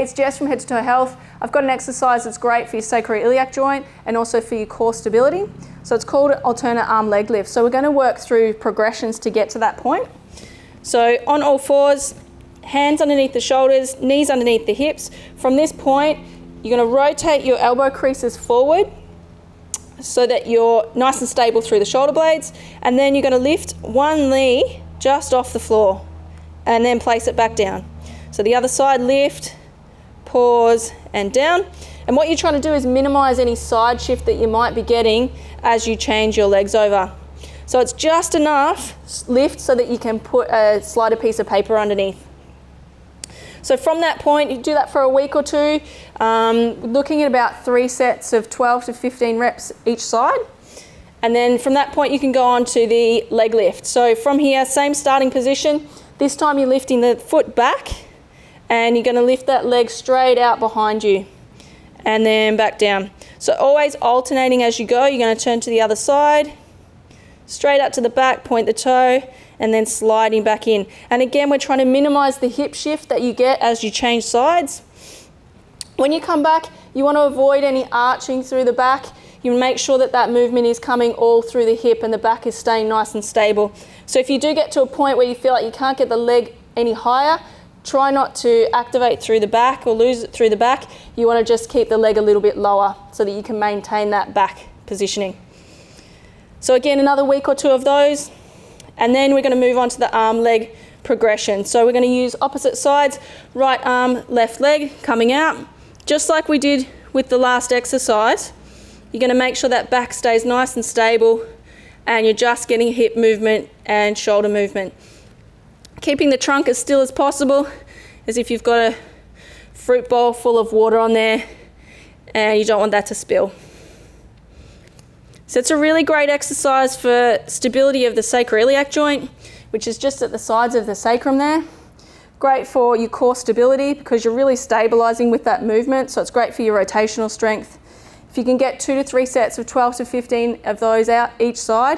it's Jess from Head to Toe Health. I've got an exercise that's great for your sacro-iliac joint and also for your core stability. So it's called alternate arm leg lift. So we're going to work through progressions to get to that point. So on all fours, hands underneath the shoulders, knees underneath the hips. From this point, you're going to rotate your elbow creases forward so that you're nice and stable through the shoulder blades. And then you're going to lift one knee just off the floor and then place it back down. So the other side, lift, pause, and down. And what you're trying to do is minimize any side shift that you might be getting as you change your legs over. So it's just enough lift so that you can slide a piece of paper underneath. So from that point, you do that for a week or two, looking at about 3 sets of 12 to 15 reps each side. And then from that point, you can go on to the leg lift. So from here, same starting position. This time you're lifting the foot back and you're going to lift that leg straight out behind you and then back down. So always alternating as you go. You're going to turn to the other side, straight out to the back, point the toe, and then sliding back in. And again, we're trying to minimize the hip shift that you get as you change sides. When you come back, you want to avoid any arching through the back. You make sure that that movement is coming all through the hip and the back is staying nice and stable. So if you do get to a point where you feel like you can't get the leg any higher, try not to activate through the back or lose it through the back. You want to just keep the leg a little bit lower so that you can maintain that back positioning. So again, another week or two of those, and then we're going to move on to the arm leg progression. So we're going to use opposite sides, right arm, left leg coming out, just like we did with the last exercise. You're going to make sure that back stays nice and stable and you're just getting hip movement and shoulder movement. Keeping the trunk as still as possible, as if you've got a fruit bowl full of water on there and you don't want that to spill. So it's a really great exercise for stability of the sacro-iliac joint, which is just at the sides of the sacrum there. Great for your core stability because you're really stabilizing with that movement, so it's great for your rotational strength. If you can get 2 to 3 sets of 12 to 15 of those out each side,